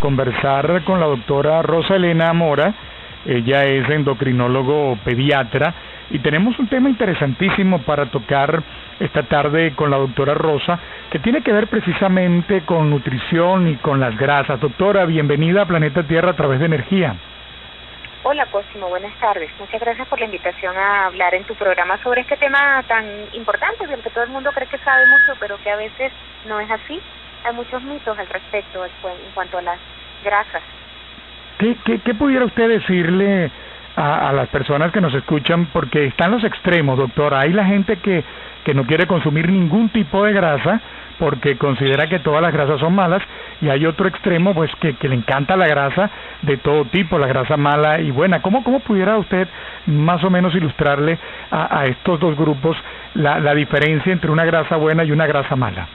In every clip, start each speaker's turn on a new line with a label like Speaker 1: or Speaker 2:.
Speaker 1: conversar con la doctora Rosa Elena Mora. Ella es endocrinólogo pediatra y tenemos un tema interesantísimo para tocar esta tarde con la doctora Rosa, que tiene que ver precisamente con nutrición y con las grasas. Doctora, bienvenida a Planeta Tierra a través de Energía.
Speaker 2: Hola, Cosimo, buenas tardes. Muchas gracias por la invitación a hablar en tu programa sobre este tema tan importante, del que todo el mundo cree que sabe mucho, pero que a veces no es así. Hay muchos mitos al respecto en cuanto a las grasas.
Speaker 1: ¿Qué pudiera usted decirle a las personas que nos escuchan? Porque están los extremos, doctora. Hay la gente que no quiere consumir ningún tipo de grasa porque considera que todas las grasas son malas, y hay otro extremo pues que le encanta la grasa de todo tipo, la grasa mala y buena. ¿Cómo pudiera usted más o menos ilustrarle a estos dos grupos la diferencia entre una grasa buena y una grasa mala?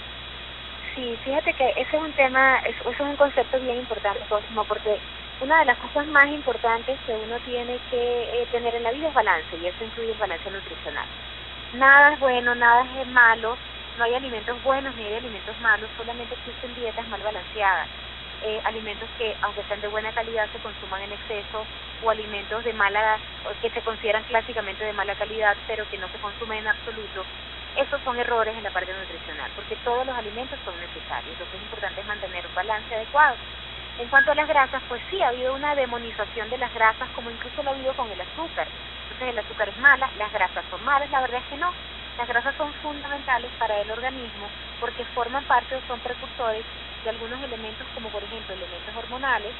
Speaker 2: Sí, fíjate que ese es un tema, eso es un concepto bien importante, Cosimo, porque una de las cosas más importantes que uno tiene que tener en la vida es balance, y eso incluye el balance nutricional. Nada es bueno, nada es malo, no hay alimentos buenos ni hay alimentos malos, solamente existen dietas mal balanceadas, alimentos que, aunque sean de buena calidad, se consuman en exceso, o alimentos de mala, que se consideran clásicamente de mala calidad, pero que no se consumen en absoluto. Esos son errores en la parte nutricional, porque todos los alimentos son necesarios. Lo que es importante es mantener un balance adecuado. En cuanto a las grasas, pues sí, ha habido una demonización de las grasas, como incluso lo ha habido con el azúcar. Entonces el azúcar es mala, las grasas son malas. La verdad es que no. Las grasas son fundamentales para el organismo porque forman parte o son precursores de algunos elementos, como por ejemplo elementos hormonales,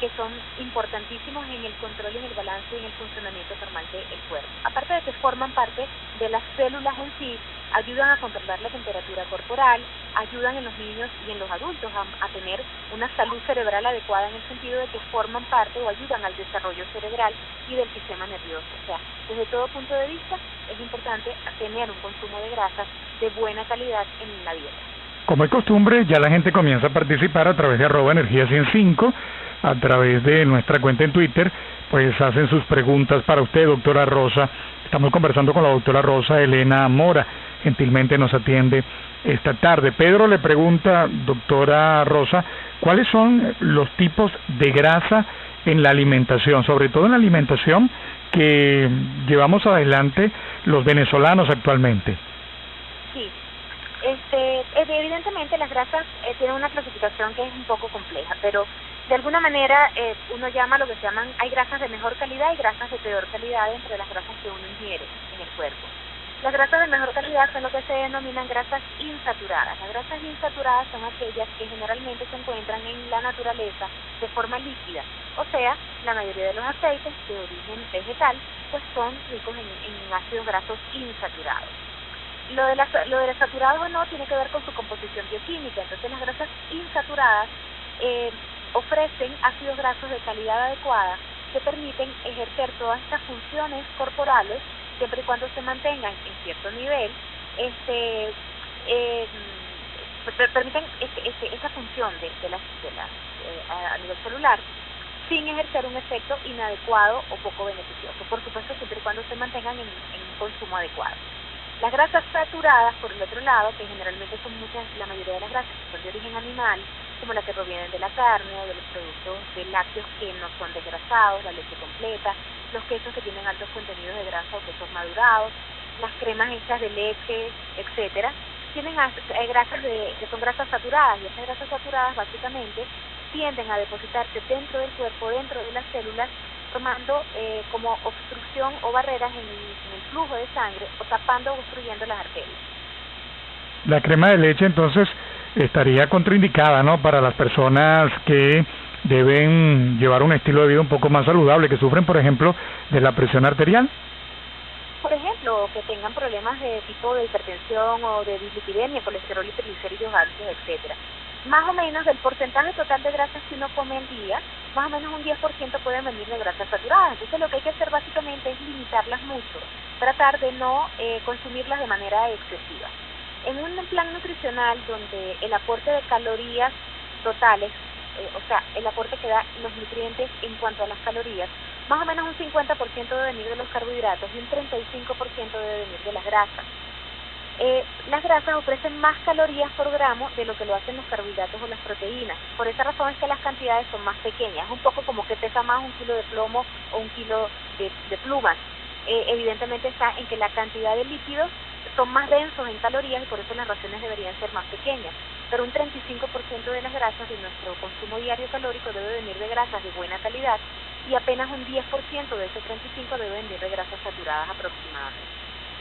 Speaker 2: que son importantísimos en el control y en el balance y en el funcionamiento normal del cuerpo. Aparte de que forman parte de las células en sí, ayudan a controlar la temperatura corporal, ayudan en los niños y en los adultos a tener una salud cerebral adecuada, en el sentido de que forman parte o ayudan al desarrollo cerebral y del sistema nervioso. O sea, desde todo punto de vista es importante tener un consumo de grasas de buena calidad en la dieta.
Speaker 1: Como es costumbre, ya la gente comienza a participar a través de @energia105, a través de nuestra cuenta en Twitter, pues hacen sus preguntas para usted, doctora Rosa. Estamos conversando con la doctora Rosa Elena Mora, gentilmente nos atiende esta tarde. Pedro le pregunta, doctora Rosa, ¿cuáles son los tipos de grasa en la alimentación, sobre todo en la alimentación que llevamos adelante los venezolanos actualmente?
Speaker 2: Sí. Evidentemente las grasas tienen una clasificación que es un poco compleja, pero de alguna manera uno llama lo que se llaman, hay grasas de mejor calidad y grasas de peor calidad entre las grasas que uno ingiere en el cuerpo. Las grasas de mejor calidad son lo que se denominan grasas insaturadas. Las grasas insaturadas son aquellas que generalmente se encuentran en la naturaleza de forma líquida, o sea, la mayoría de los aceites de origen vegetal pues son ricos en ácidos grasos insaturados. Lo de las saturadas o no tiene que ver con su composición bioquímica. Entonces las grasas insaturadas ofrecen ácidos grasos de calidad adecuada que permiten ejercer todas estas funciones corporales siempre y cuando se mantengan en cierto nivel, permiten esa función a nivel celular sin ejercer un efecto inadecuado o poco beneficioso, por supuesto siempre y cuando se mantengan en un consumo adecuado. Las grasas saturadas, por el otro lado, que generalmente son la mayoría de las grasas que son de origen animal, como las que provienen de la carne o de los productos de lácteos que no son desgrasados, la leche completa, los quesos que tienen altos contenidos de grasa o quesos madurados, las cremas hechas de leche, etcétera, tienen grasas que son grasas saturadas, y esas grasas saturadas básicamente tienden a depositarse dentro del cuerpo, dentro de las células, formando como obstrucción o barreras en el flujo de sangre, o tapando o obstruyendo las arterias.
Speaker 1: La crema de leche entonces estaría contraindicada, ¿no?, para las personas que deben llevar un estilo de vida un poco más saludable, que sufren, por ejemplo, de la presión arterial.
Speaker 2: Por ejemplo, que tengan problemas de tipo de hipertensión o de dislipidemia, colesterol y triglicéridos altos, etcétera. Más o menos del porcentaje total de grasas que uno come al día, más o menos un 10% pueden venir de grasas saturadas. Entonces lo que hay que hacer básicamente es limitarlas mucho, tratar de no consumirlas de manera excesiva. En un plan nutricional donde el aporte de calorías totales, o sea, el aporte que da los nutrientes en cuanto a las calorías, más o menos un 50% debe venir de los carbohidratos y un 35% debe venir de las grasas. las grasas ofrecen más calorías por gramo de lo que lo hacen los carbohidratos o las proteínas. Por esa razón es que las cantidades son más pequeñas. Es un poco como que pesa más 1 kilo de plomo o 1 kilo de plumas. Evidentemente está en que la cantidad de líquidos son más densos en calorías y por eso las raciones deberían ser más pequeñas. Pero un 35% de las grasas de nuestro consumo diario calórico debe venir de grasas de buena calidad y apenas un 10% de ese 35% debe venir de grasas saturadas aproximadamente.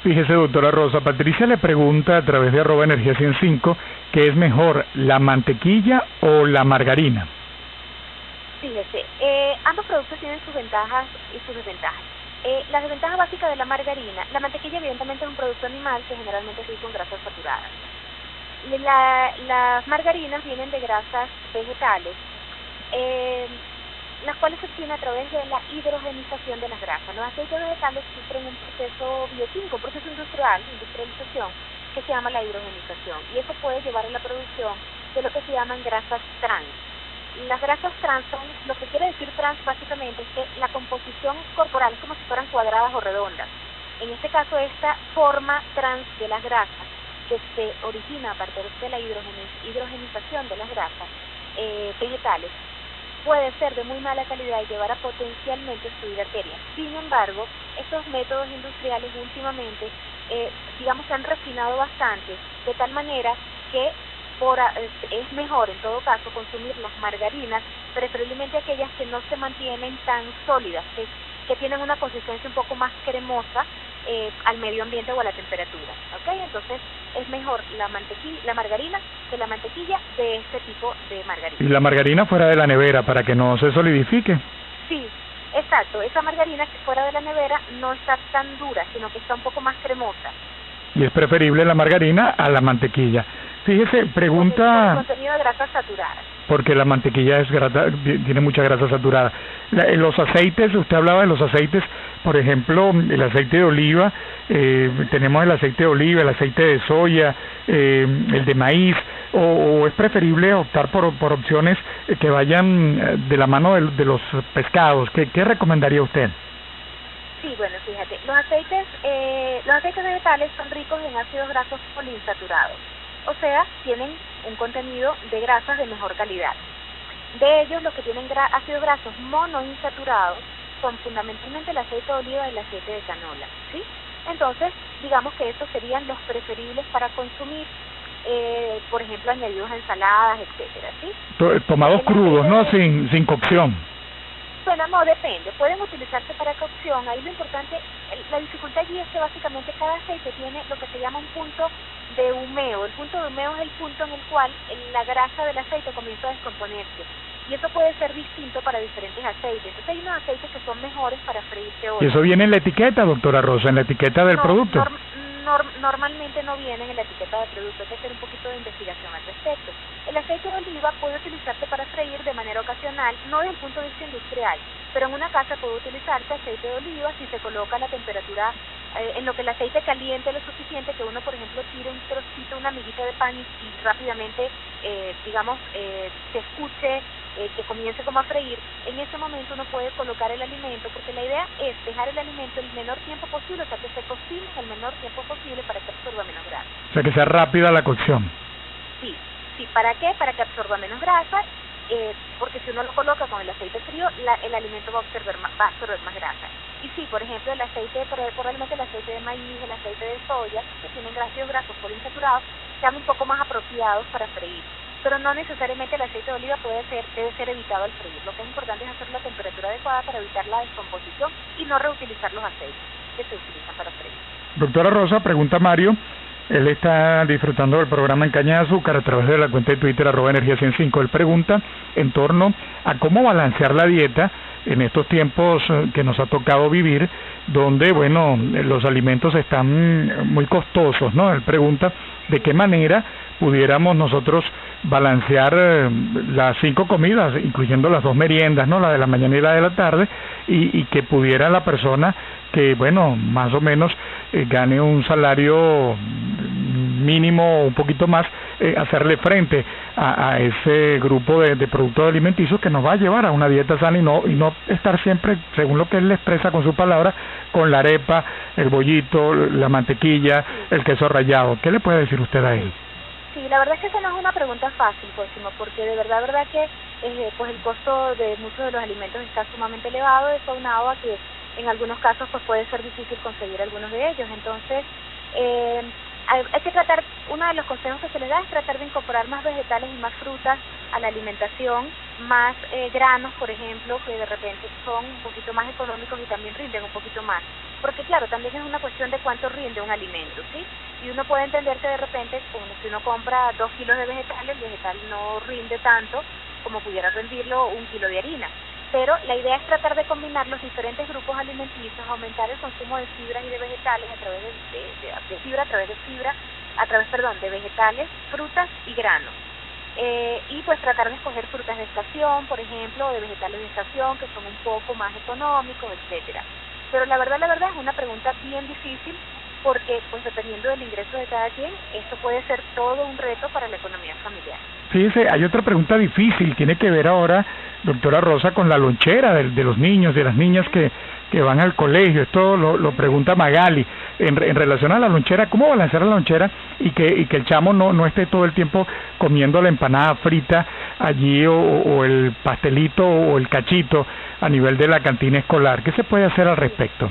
Speaker 1: Fíjese, doctora Rosa, Patricia le pregunta a través de @energia105 ¿qué es mejor, la mantequilla o la margarina?
Speaker 2: Fíjese, ambos productos tienen sus ventajas y sus desventajas. La desventaja básica de la margarina, la mantequilla evidentemente es un producto animal que generalmente es rico en grasas saturadas. Las margarinas vienen de grasas vegetales, las cuales se obtienen a través de la hidrogenización de las grasas. Los aceites vegetales sufren un proceso bioquímico, un proceso industrialización, que se llama la hidrogenización, y eso puede llevar a la producción de lo que se llaman grasas trans. Las grasas trans son, lo que quiere decir trans básicamente es que la composición corporal es como si fueran cuadradas o redondas. En este caso, esta forma trans de las grasas, que se origina a partir de la hidrogenización de las grasas vegetales, puede ser de muy mala calidad y llevar a potencialmente obstruir arterias. Sin embargo, estos métodos industriales últimamente, digamos, se han refinado bastante, de tal manera que es mejor en todo caso consumir las margarinas, preferiblemente aquellas que no se mantienen tan sólidas, que tienen una consistencia un poco más cremosa al medio ambiente o a la temperatura, ¿ok? Entonces es mejor la margarina que la mantequilla de este tipo de margarina.
Speaker 1: ¿Y la margarina fuera de la nevera para que no se solidifique?
Speaker 2: Sí, exacto. Esa margarina que fuera de la nevera no está tan dura, sino que está un poco más cremosa.
Speaker 1: Y es preferible la margarina a la mantequilla. Fíjese, pregunta...
Speaker 2: El contenido de grasas saturadas.
Speaker 1: Porque la mantequilla tiene mucha grasa saturada. Los aceites, usted hablaba de los aceites, por ejemplo, el aceite de oliva, tenemos el aceite de oliva, el aceite de soya, el de maíz, o es preferible optar por opciones que vayan de la mano de los pescados. ¿Qué recomendaría usted?
Speaker 2: Sí, bueno, fíjate, los aceites vegetales son ricos en ácidos grasos poliinsaturados. O sea, tienen un contenido de grasas de mejor calidad. De ellos, los que tienen ácidos grasos monoinsaturados son fundamentalmente el aceite de oliva y el aceite de canola, ¿sí? Entonces, digamos que estos serían los preferibles para consumir, por ejemplo, añadidos a ensaladas, etcétera, ¿sí?
Speaker 1: Tomados crudos, ¿no? Sin cocción.
Speaker 2: Bueno, no, depende. Pueden utilizarse para cocción. Ahí lo importante, la dificultad allí es que básicamente cada aceite tiene lo que se llama un punto de humeo. El punto de humeo es el punto en el cual la grasa del aceite comienza a descomponerse. Y eso puede ser distinto para diferentes aceites. Entonces hay unos aceites que son mejores para freírse hoy.
Speaker 1: ¿Y eso viene en la etiqueta, doctora Rosa, en la etiqueta del producto?
Speaker 2: Normalmente no viene en la etiqueta del producto. Hay que hacer un poquito de investigación al respecto. El aceite de oliva puede utilizarse para freír de manera ocasional, no desde el punto de vista industrial, pero en una casa puede utilizarse aceite de oliva si se coloca la temperatura en lo que el aceite caliente lo suficiente que uno, por ejemplo, tire un trocito, una amiguita de pan y rápidamente, se escuche que comience como a freír. En ese momento uno puede colocar el alimento, porque la idea es dejar el alimento el menor tiempo posible, o sea, que se cocine el menor tiempo posible para que absorba menos grasa.
Speaker 1: O sea, que sea rápida la cocción.
Speaker 2: Sí. ¿Para qué? Para que absorba menos grasa, porque si uno lo coloca con el aceite frío, el alimento va a absorber más grasa. Y sí, por ejemplo, el aceite, probablemente el aceite de maíz, el aceite de soya, que tienen ácidos grasos poliinsaturados, sean un poco más apropiados para freír. Pero no necesariamente el aceite de oliva debe ser evitado al freír. Lo que es importante es hacer la temperatura adecuada para evitar la descomposición y no reutilizar los aceites que se utilizan para freír.
Speaker 1: Doctora Rosa, pregunta Mario. Él está disfrutando del programa En Caña de Azúcar a través de la cuenta de Twitter @energia105. Él pregunta en torno a cómo balancear la dieta en estos tiempos que nos ha tocado vivir, donde, bueno, los alimentos están muy costosos, ¿no? Él pregunta de qué manera pudiéramos nosotros balancear las 5 comidas, incluyendo las 2 meriendas, ¿no? La de la mañana y la de la tarde, y que pudiera la persona que, bueno, más o menos gane un salario mínimo un poquito más, hacerle frente a ese grupo de productos alimenticios que nos va a llevar a una dieta sana y no estar siempre, según lo que él le expresa con su palabra, con la arepa, el bollito, la mantequilla, el queso rallado. ¿Qué le puede decir usted a él?
Speaker 2: Sí, la verdad es que esa no es una pregunta fácil, Cosimo, porque de verdad que pues el costo de muchos de los alimentos está sumamente elevado, eso aunado a que en algunos casos pues puede ser difícil conseguir algunos de ellos. Entonces, hay que tratar, uno de los consejos que se les da es tratar de incorporar más vegetales y más frutas a la alimentación, más granos, por ejemplo, que de repente son un poquito más económicos y también rinden un poquito más. Porque claro, también es una cuestión de cuánto rinde un alimento, ¿sí? Y uno puede entender que de repente, como si uno compra 2 kilos de vegetales, el vegetal no rinde tanto como pudiera rendirlo 1 kilo de harina. Pero la idea es tratar de combinar los diferentes grupos alimenticios, aumentar el consumo de fibras y de vegetales a través de vegetales, frutas y granos. Y pues tratar de escoger frutas de estación, por ejemplo, o de vegetales de estación que son un poco más económicos, etcétera. Pero la verdad es una pregunta bien difícil porque pues dependiendo del ingreso de cada quien, esto puede ser todo un reto para la economía familiar.
Speaker 1: Fíjese, hay otra pregunta difícil, tiene que ver ahora, doctora Rosa, con la lonchera de los niños, de las niñas que van al colegio. Esto lo pregunta Magali, en relación a la lonchera, ¿cómo balancear la lonchera y que el chamo no esté todo el tiempo comiendo la empanada frita allí o el pastelito o el cachito a nivel de la cantina escolar? ¿Qué se puede hacer al respecto?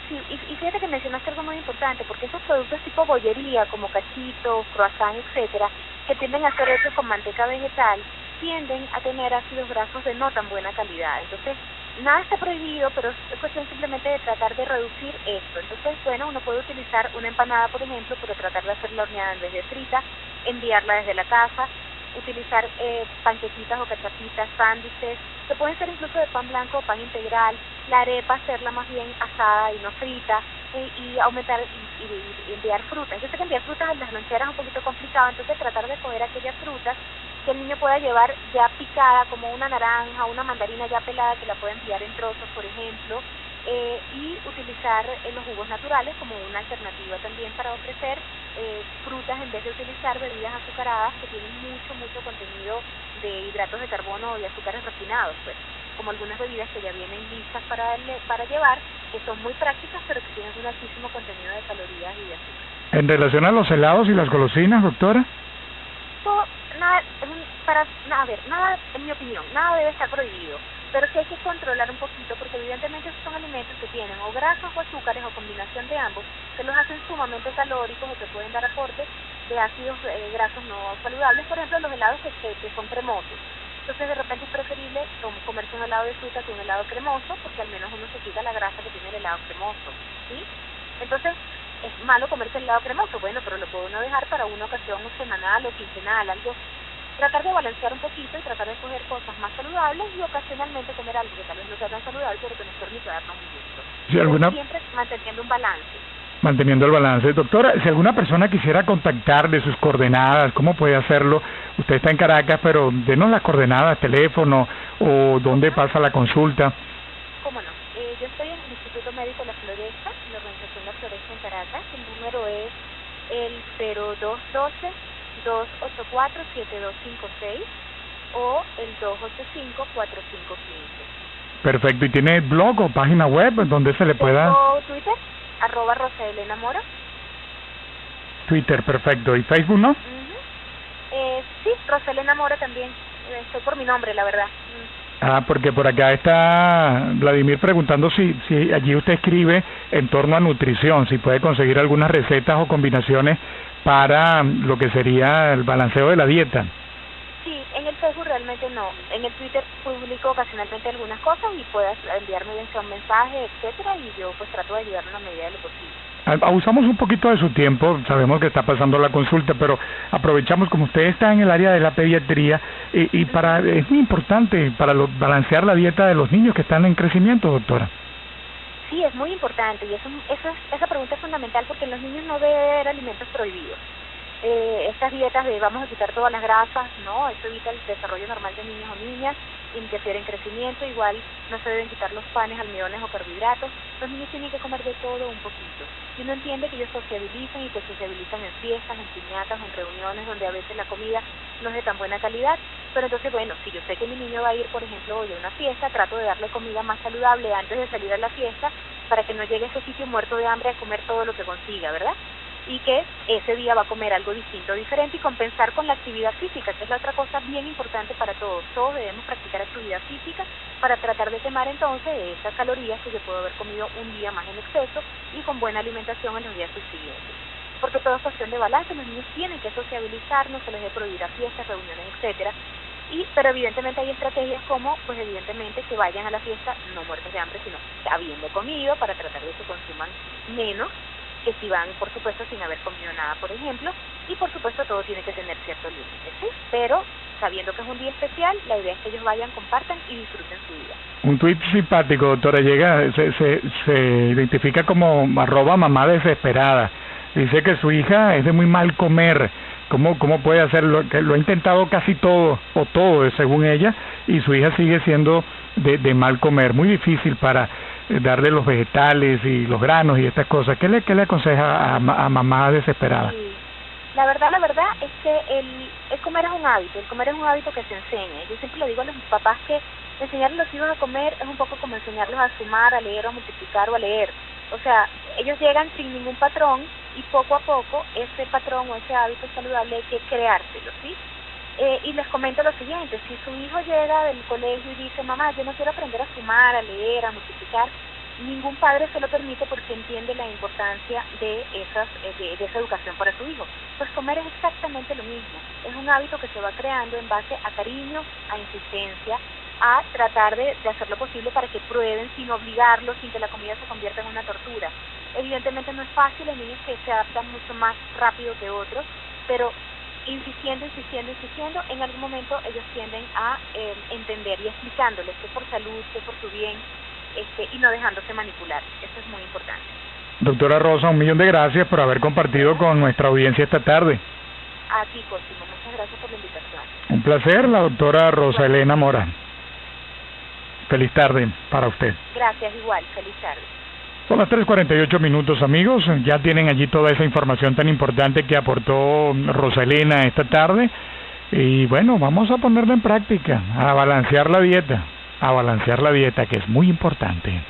Speaker 2: Sí, y fíjate que mencionaste algo muy importante, porque esos productos tipo bollería, como cachitos, croissant, etcétera, que tienden a ser hechos con manteca vegetal, tienden a tener ácidos grasos de no tan buena calidad. Entonces, nada está prohibido, pero es cuestión simplemente de tratar de reducir esto. Entonces, bueno, uno puede utilizar una empanada, por ejemplo, pero tratar de hacerla horneada en vez de frita, enviarla desde la casa, utilizar panquequitas o cachapitas, sándwiches, se pueden hacer incluso de pan blanco o pan integral, la arepa hacerla más bien asada y no frita, y aumentar y enviar frutas. Yo sé que enviar frutas en las loncheras es un poquito complicado, entonces tratar de coger aquellas frutas que el niño pueda llevar ya picada, como una naranja, una mandarina ya pelada, que la pueda enviar en trozos, por ejemplo, y utilizar los jugos naturales como una alternativa también para ofrecer frutas en vez de utilizar bebidas azucaradas que tienen mucho contenido de hidratos de carbono y azúcares refinados, pues, como algunas bebidas que ya vienen listas para llevar, que son muy prácticas pero que tienen un altísimo contenido de calorías y de azúcar.
Speaker 1: En relación a los helados y las golosinas, doctora.
Speaker 2: Nada, en mi opinión, nada debe estar prohibido, pero sí hay que controlar un poquito, porque evidentemente estos son alimentos que tienen o grasas o azúcares o combinación de ambos, que los hacen sumamente calóricos o que pueden dar aportes de ácidos grasos no saludables, por ejemplo los helados que son cremosos. Entonces de repente es preferible comerse un helado de fruta que un helado cremoso, porque al menos uno se quita la grasa que tiene el helado cremoso, ¿sí? Entonces, es malo comerse el helado cremoso, bueno, pero lo puede uno dejar para una ocasión semanal o quincenal, algo. Tratar de balancear un poquito y tratar de coger cosas más saludables y ocasionalmente comer algo que tal vez no sea tan saludable, pero que nos permita darnos un gusto. Sí, siempre manteniendo un balance.
Speaker 1: Manteniendo el balance. Doctora, si alguna persona quisiera contactar de sus coordenadas, ¿cómo puede hacerlo? Usted está en Caracas, pero denos las coordenadas, teléfono o dónde pasa la consulta.
Speaker 2: ¿Cómo no? Yo estoy en el Instituto Médico La Floresta, en la organización La Floresta en Caracas. El número es el 0212-284-7256 o el 285-4515.
Speaker 1: Perfecto. ¿Y tiene blog o página web donde se le pueda...?
Speaker 2: Tengo Twitter, @RosaElenaMora.
Speaker 1: Twitter, perfecto. ¿Y Facebook no?
Speaker 2: Sí, Rosa Elena Mora también. Estoy por mi nombre, la verdad.
Speaker 1: Porque por acá está Vladimir preguntando si allí usted escribe en torno a nutrición, si puede conseguir algunas recetas o combinaciones para lo que sería el balanceo de la dieta.
Speaker 2: Sí, en el Facebook realmente no. En el Twitter publico ocasionalmente algunas cosas y puedes enviarme un mensaje, etcétera, y yo pues trato de ayudarme en la medida de lo posible.
Speaker 1: Abusamos un poquito de su tiempo, sabemos que está pasando la consulta, pero aprovechamos, como usted está en el área de la pediatría, es muy importante para balancear la dieta de los niños que están en crecimiento, doctora.
Speaker 2: Sí, es muy importante, y esa pregunta es fundamental porque en los niños no debe haber alimentos prohibidos. estas dietas de vamos a quitar todas las grasas, no, eso evita el desarrollo normal de niños o niñas, interfiere en crecimiento, igual no se deben quitar los panes, almidones o carbohidratos, los niños tienen que comer de todo un poquito. Y uno entiende que ellos sociabilizan y que sociabilizan en fiestas, en piñatas, en reuniones donde a veces la comida no es de tan buena calidad, pero entonces bueno, si yo sé que mi niño va a ir, por ejemplo, hoy a una fiesta, trato de darle comida más saludable antes de salir a la fiesta para que no llegue a ese sitio muerto de hambre a comer todo lo que consiga, ¿verdad? Y que ese día va a comer algo distinto, diferente y compensar con la actividad física, que es la otra cosa bien importante para todos. Todos debemos practicar actividad física para tratar de quemar entonces esas calorías que yo puedo haber comido un día más en exceso y con buena alimentación en los días subsiguientes. Porque todo es cuestión de balance, los niños tienen que sociabilizar, no se les debe prohibir a fiestas, reuniones, etcétera. Pero evidentemente hay estrategias como, pues evidentemente que vayan a la fiesta no muertos de hambre, sino habiendo comido para tratar de que consuman menos que si van, por supuesto, sin haber comido nada, por ejemplo, y por supuesto todo tiene que tener ciertos límites, ¿sí? Pero sabiendo que es un día especial, la idea es que ellos vayan, compartan y disfruten su día.
Speaker 1: Un tuit simpático, doctora, se identifica como @mamá desesperada. Dice que su hija es de muy mal comer. ¿Cómo puede hacerlo? Que lo ha intentado casi todo, o todo, según ella, y su hija sigue siendo de mal comer. Muy difícil para darle los vegetales y los granos y estas cosas. ¿Qué le aconseja a mamá desesperada?
Speaker 2: Sí. La verdad es que el comer es un hábito, el comer es un hábito que se enseña. Yo siempre le digo a los papás que enseñarle a los hijos a comer es un poco como enseñarlos a sumar, a leer, a multiplicar o a leer. O sea, ellos llegan sin ningún patrón y poco a poco ese patrón o ese hábito saludable hay que creárselo, ¿sí? Y les comento lo siguiente, si su hijo llega del colegio y dice, mamá, yo no quiero aprender a sumar, a leer, a multiplicar, ningún padre se lo permite porque entiende la importancia de esa educación para su hijo. Pues comer es exactamente lo mismo, es un hábito que se va creando en base a cariño, a insistencia, a tratar de hacer lo posible para que prueben sin obligarlos, sin que la comida se convierta en una tortura. Evidentemente no es fácil, hay niños que se adaptan mucho más rápido que otros, pero insistiendo, en algún momento ellos tienden a entender y explicándoles que es por salud, que es por su bien, y no dejándose manipular. Eso es muy importante.
Speaker 1: Doctora Rosa, 1.000.000 de gracias por haber compartido con nuestra audiencia esta tarde.
Speaker 2: A ti, Cosimo, muchas gracias por la invitación.
Speaker 1: Un placer, la doctora Rosa Elena Mora. Feliz tarde para usted.
Speaker 2: Gracias, igual, feliz tarde.
Speaker 1: Son las 3:48, amigos. Ya tienen allí toda esa información tan importante que aportó Rosa Elena esta tarde. Y bueno, vamos a ponerla en práctica, a balancear la dieta, que es muy importante.